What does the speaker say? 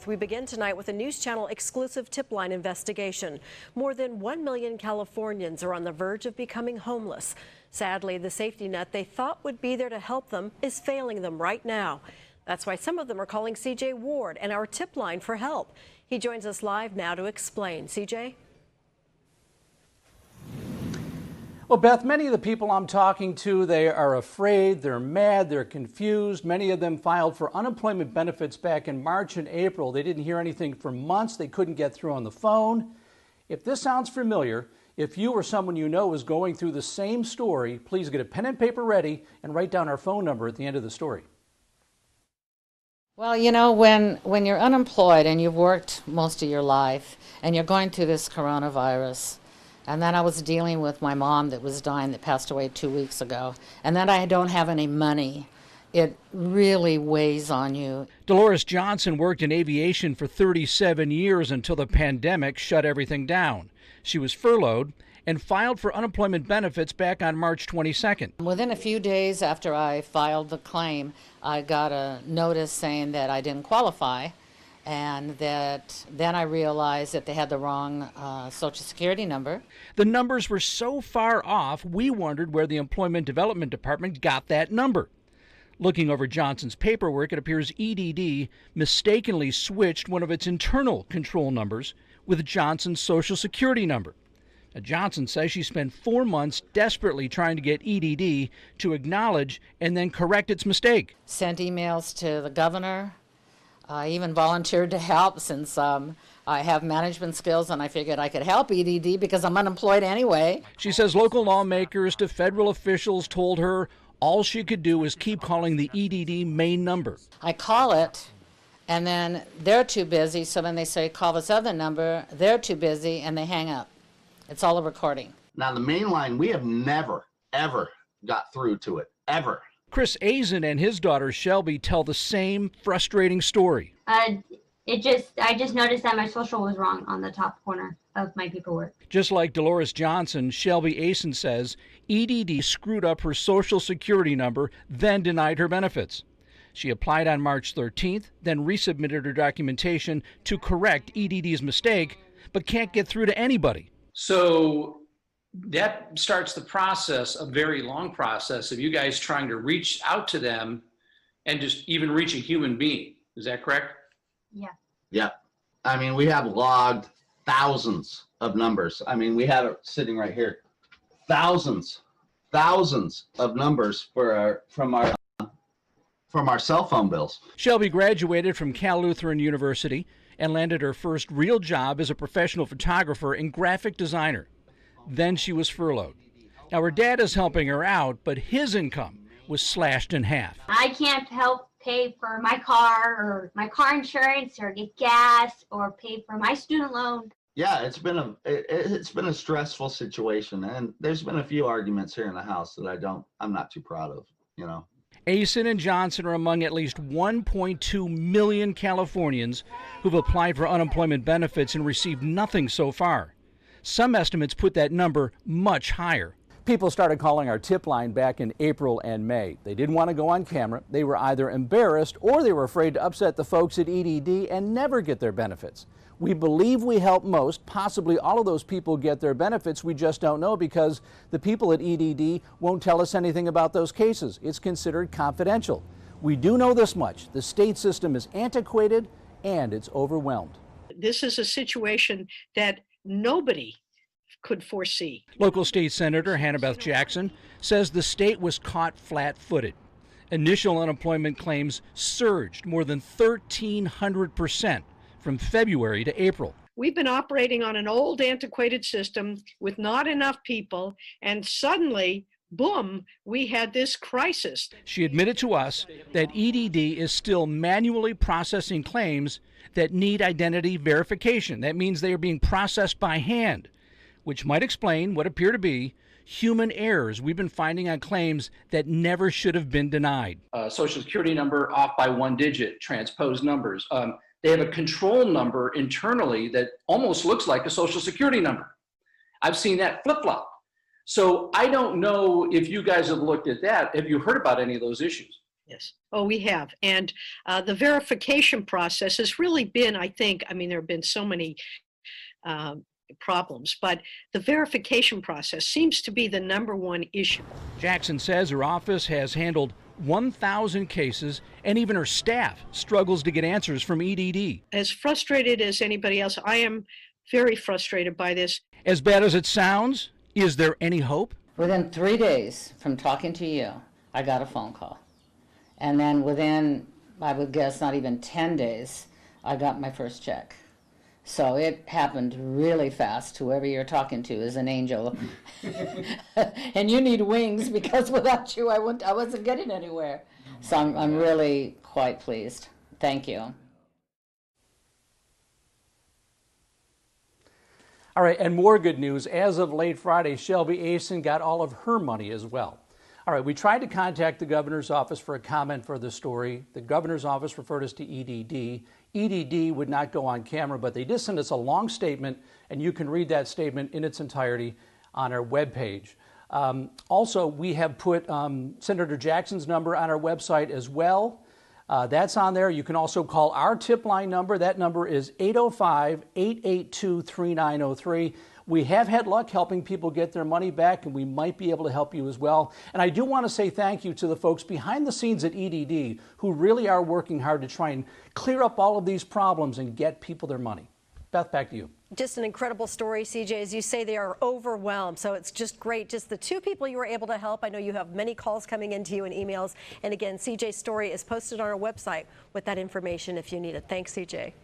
We begin tonight with a News Channel exclusive Tipline investigation. More than 1 million Californians are on the verge of becoming homeless. Sadly, the safety net they thought would be there to help them is failing them right now. That's why some of them are calling CJ Ward and our Tipline for help. He joins us live now to explain. CJ? Well, Beth, many of the people I'm talking to, they are afraid, they're mad, they're confused. Many of them filed for unemployment benefits back in March and April. They didn't hear anything for months. They couldn't get through on the phone. If this sounds familiar, if you or someone you know is going through the same story, please get a pen and paper ready and write down our phone number at the end of the story. Well, you know, when you're unemployed and you've worked most of your life and you're going through this coronavirus, and then I was dealing with my mom that was dying, that passed away 2 weeks ago. And then I don't have any money. It really weighs on you. Dolores Johnson worked in aviation for 37 years until the pandemic shut everything down. She was furloughed and filed for unemployment benefits back on March 22nd. Within a few days after I filed the claim, I got a notice saying that I didn't qualify. And that then I realized that they had the wrong Social Security number. The numbers were so far off, we wondered where the Employment Development Department got that number. Looking over Johnson's paperwork, it appears EDD mistakenly switched one of its internal control numbers with Johnson's Social Security number. Now, Johnson says she spent 4 months desperately trying to get EDD to acknowledge and then correct its mistake. Sent emails to the governor. I even volunteered to help since I have management skills and I figured I could help EDD because I'm unemployed anyway. She says local lawmakers to federal officials told her all she could do was keep calling the EDD main number. I call it and then they're too busy, so then they say call this other number, they're too busy, and they hang up. It's all a recording. Now the main line, we have never, ever got through to it, ever. Chris Azen and his daughter Shelby tell the same frustrating story. I just noticed that my social was wrong on the top corner of my paperwork. Just like Dolores Johnson, Shelby Azen says EDD screwed up her Social Security number, then denied her benefits. She applied on March 13th, then resubmitted her documentation to correct EDD's mistake, but can't get through to anybody. So that starts the process, a very long process of you guys trying to reach out to them and just even reach a human being. Is that correct? Yeah. Yeah. I mean, we have logged thousands of numbers. I mean, we have it sitting right here. Thousands of numbers from our cell phone bills. Shelby graduated from Cal Lutheran University and landed her first real job as a professional photographer and graphic designer. Then she was furloughed. Now her dad is helping her out, but his income was slashed in half. I can't help pay for my car or my car insurance or get gas or pay for my student loan. Yeah, it's been a stressful situation, and there's been a few arguments here in the house that I'm not too proud of, you know. Azen and Johnson are among at least 1.2 million Californians who've applied for unemployment benefits and received nothing so far. Some estimates put that number much higher. People started calling our tip line back in April and May. They didn't want to go on camera. They were either embarrassed or they were afraid to upset the folks at EDD and never get their benefits. We believe we help most, possibly all of those people get their benefits. We just don't know because the people at EDD won't tell us anything about those cases. It's considered confidential. We do know this much. The state system is antiquated and it's overwhelmed. This is a situation that nobody could foresee. Local state senator Hannah Beth Jackson says the state was caught flat-footed. Initial unemployment claims surged more than 1,300% from February to April. We've been operating on an old, antiquated system with not enough people, and suddenly, boom, we had this crisis. She admitted to us that EDD is still manually processing claims that need identity verification. That means they are being processed by hand, which might explain what appear to be human errors we've been finding on claims that never should have been denied. Social Security number off by 1 digit, transposed numbers. They have a control number internally that almost looks like a Social Security number. I've seen that flip-flop. So I don't know if you guys have looked at that. Have you heard about any of those issues? Yes. Oh, we have. And the verification process has really been, I think, I mean, there have been so many problems, but the verification process seems to be the #1 issue. Jackson says her office has handled 1,000 cases, and even her staff struggles to get answers from EDD. As frustrated as anybody else, I am very frustrated by this. As bad as it sounds, is there any hope? Within 3 days from talking to you, I got a phone call. And then within, I would guess, not even 10 days, I got my first check. So it happened really fast. Whoever you're talking to is an angel. And you need wings, because without you, I wasn't getting anywhere. So I'm really quite pleased. Thank you. All right, and more good news. As of late Friday, Shelby Asen got all of her money as well. All right, we tried to contact the governor's office for a comment for the story. The governor's office referred us to EDD. EDD would not go on camera, but they did send us a long statement, and you can read that statement in its entirety on our webpage. Also, we have put Senator Jackson's number on our website as well. That's on there. You can also call our tip line number. That number is 805-882-3903. We have had luck helping people get their money back, and we might be able to help you as well. And I do want to say thank you to the folks behind the scenes at EDD who really are working hard to try and clear up all of these problems and get people their money. Beth, back to you. Just an incredible story, CJ. As you say, they are overwhelmed. So it's just great. Just the 2 people you were able to help. I know you have many calls coming into you and emails. And again, CJ's story is posted on our website with that information if you need it. Thanks, CJ.